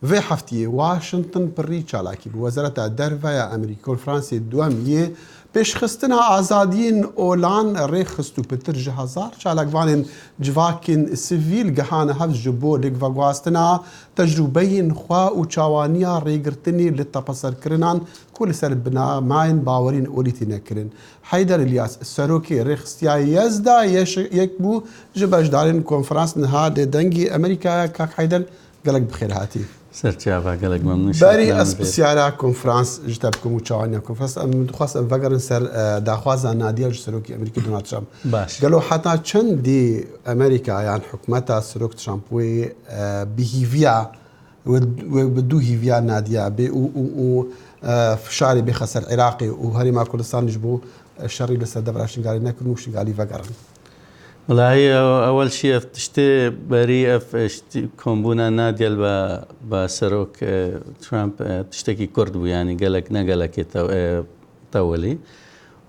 في حفتي واشنطن بري چالاكي بوزارة درفا أمريكا والفرنسي الدوامية پیش خستنا آزادین اولان ریخ خستو پتر جهازار چالکوان جواکن سیویل گهان هفز جبو لگواستنا تجربین خوا و چوانیا ریگرتنی لتپسر کرنان كل سر بنا ماين باورين اوليتي نكرن حيدر الياس السروكي ريخستيا يزدا يكبو جباش دارين كونفرنس نهار دنجي امريكا كاك حيدر قالك بخير هاتي سرچاوا قالك ممنون باري اسبسيارا كونفرنس جتابكم وتشاوانيا كونفرنس ام خاص ام فقرن سر داخوازا ناديه سروكي امريكا دونالد ترامب باش قالوا حتى چند دي امريكا يعني حكومتها سروك ترامب وي بيهيفيا وبدو هيفيا ناديه و فشاري بخسر العراقي وهريما كردستان يجبو الشري لسه دبراشن قال ناكل مش قال فقرن والله اول شيء تشتي بري كومبونا ناديل بسروك ترامب تشتكي كردو يعني قالك نقلك طولي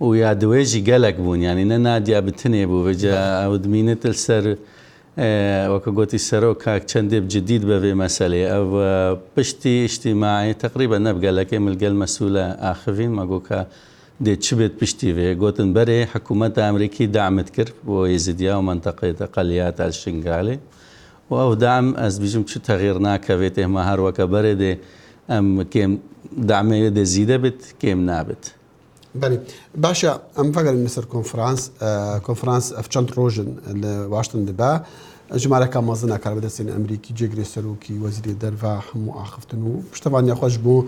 ويا دويجي قالك بون يعني ناديا بتنيبو بجا ودمينت السر وكقولتي سروك هاك شندب جديد بفي مسألة أو بشتي اجتماعي تقريبا نبقى لك ملقى المسؤولة آخفين ما قوكا دي تشبت بشتي في قوتن بري حكومة أمريكي دعمت كرب ويزيديا ومنطقة أقليات الشنغالي وأو دعم أز بيجم شو تغييرنا كفيته مهار وكبري دي أم كيم دعمه دي زيدة بت كيم نابت بله باشا ام فقر مصر كونفرنس افچند روجن واشنطن دبا جماعه كامازنا كاربدسين امريكي جيجري سلوكي وزير درفا حمو اخفتنو بشتوانيا خوش بو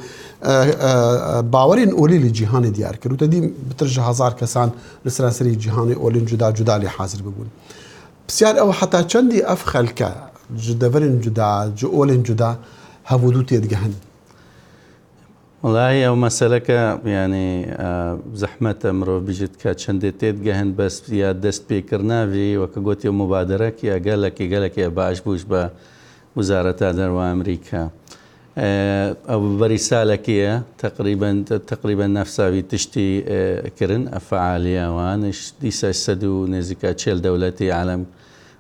باورين اولي لجهان ديار كرو تدي بترجع هزار كسان لسراسري جهان اولين جدا لي حاضر بقول بسيار او حتى چندي افخلك جدفرن جدا اولين جدا هودوتي دجهن والله او مسألة يعني زحمة امرو بيجت كاتشندتيت جهن بس يا دست بيكرنا في وكقوتي مبادرة يا قالك يا باش بوش بوزارة دروا امريكا او برسالة كيا تقريبا نفسها في تشتي كرن فعالية وان ديسا سدو نزكا تشيل دولتي عالم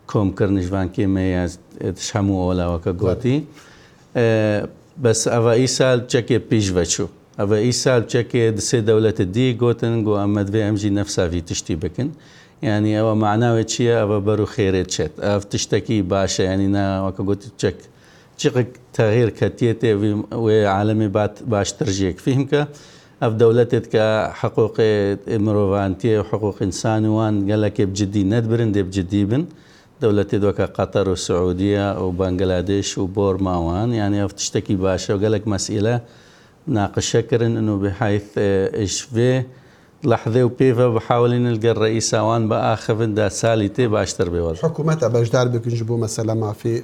كوم كرنش فان كيما تشحمو ولا وكقوتي بس أبا إيسال تشكي بيش وشو أبا إيسال تشكي دسي دولة الدي قوتن قو أمد في أمجي نفسها في تشتي بكن يعني أبا معناه تشيا أبا برو خيرت شت أف تشتكي باشا يعني نا وكا قوتي تشك تغيير كتيتي وعالمي باش ترجيك فيهمك أف دولتك حقوق مروفانتية وحقوق إنسان وان قال لك بجدي ندبرن دي بجدي بن دولتي دوكا قطر والسعودية وبنغلاديش وبورما وان يعني تشتكي باشا وقال لك مسألة ناقش شكرن انه بحيث ايش في لحظة وبيفا بحاولين نلقى الرئيس وان بآخفن دا ساليتي باشتر بيوضع حكومة بجدار بكن جبو مثلا ما في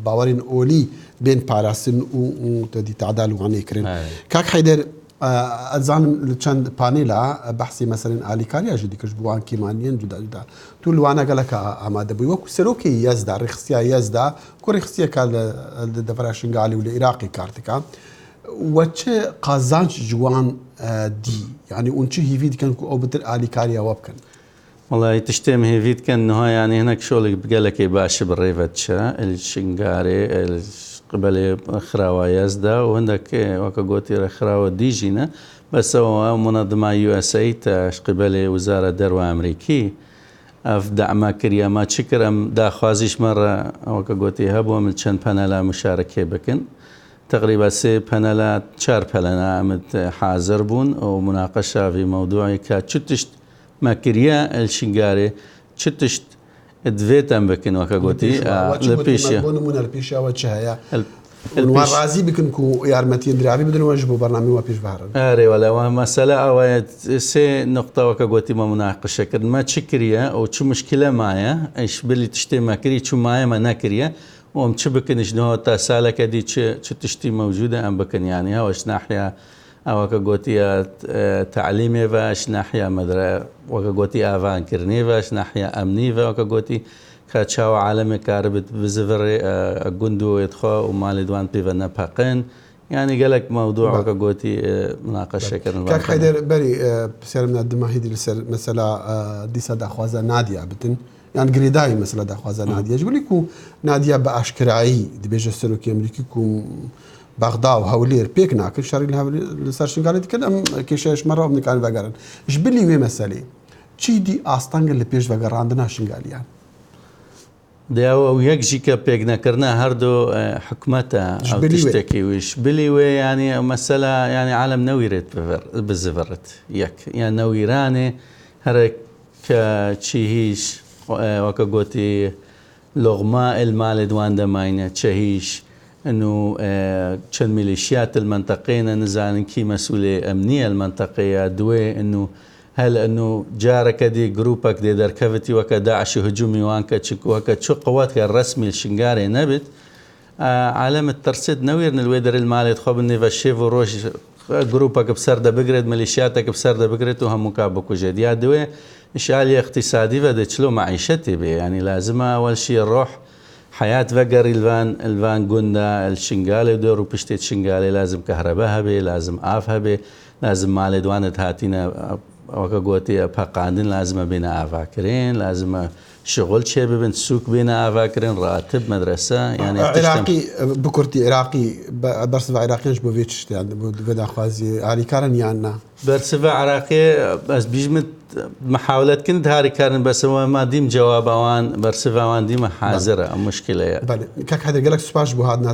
باورين اولي بين باراسن وتدي تعدال وعني كرين كاك حيدر ازان چند پانيلا بحثي مثلا اليكاريا جدي كجبوان كيمانيين جدا تقول وانا قالك اماده بي وكو سروكي يزدا رخصيا يزدا كورخصيا كال دفراشنغالي والعراقي كارتكا وتش قازانش جوان دي يعني ونشي هيفيد كان او بتر اليكاريا وابكن والله تشتم هيفيد كان انه يعني هناك شغل بقالك باش بالريفتشا الشنغاري قبل خراوة يزدا وعندك وكقولتي خراوة ديجينا بس هو منظمة USA قبل وزارة دروا أمريكي أفدع ما كريا ما تشكر أم دا خوازيش مرة وكقولتي هبوا من شن بانلا مشاركة بكن تقريبا 4 بانلا عمد حاضر بون ومناقشة في موضوع كتشتشت ما كريا الشنغاري تشتشت ادفيتم بكن وكاغوتي لبيشيا مونمونا لبيشيا وتشهيا الوارازي بكن كو يارمتين درابي بدون واجبو برنامج وبيش بحرن اري ولا مساله او سي نقطه وكاغوتي ما مناقشه كر ما تشكريا او شو مشكله معايا ايش بلي تشتي ما كري شو معايا ما ناكريا وام تشبكن شنو تسالك دي تشتي موجوده ام بكن يعني واش ناحيه او كقولتي تعليمي فاش ناحية مدرسة وكقولتي آفان كرني فاش ناحية أمني وكقولتي كاتشاو عالمي كاربت بزفر جندو يدخل ومالي دوان بيفنا باقين يعني قالك موضوع وكقولتي مناقشة كرن كاك حيدر بري بسير من الدماهيدي لسر مثلا دي صدا خوازا نادية بتن يعني قريداي مثلا داخوازا ناديه جبلي كو ناديه باشكراي دبيجه سلوكي امريكي كو بغداد وهولير بيك ناكل شاري الهولير سرشن قالت كده كيشاش مره ومن كان فقرن جبلي وي مسالي تشي دي استانغ اللي بيش فقر عندنا شنقاليان داو يكجي كبيجنا كرنا هردو حكمتها او تشتكي ويش بلي يعني مسألة يعني عالم نويرت بالزفرت يك يعني نويراني هرك تشيهيش وكاغوتي لغماء المال دوان دماينة تشيهيش انه تشن ميليشيات المنطقين نزالن كي مسؤولية امنية المنطقية دوي انه هل انه جارك دي جروبك دي دركفتي وكا داعش هجومي وانكا وكا شو قواتك الرسمي الشنغاري نبت عالم الترسد نوير الويدر المالي تخوب اني فالشيفو روش جروبك بسردة بقرد ميليشياتك بسردة بقرد وهم مكابك وجد يا دوي اشالي اقتصادي فدت شلو معيشتي بي يعني لازم اول شيء الروح حياة فقر الفان قندا الشنغالي ودورو بشتيت شنغالي لازم كهرباء بي لازم آفها بي لازم مالي دوانت هاتينا وكاغوتي بقاندن لازم بينا افاكرين لازم شغل شيء بين سوق بينا افاكرين راتب مدرسه يعني عراقي بكرتي عراقي برسفا عراقي مش بوفيتش يعني بدا خوازي علي كارن يانا برسفا عراقي بس بيجمت محاولات كنت هاري كارن بس ما ديم جواب اوان برسفا وان ديم حاضره مشكله بله كاك حدا قال لك سباش بو هاد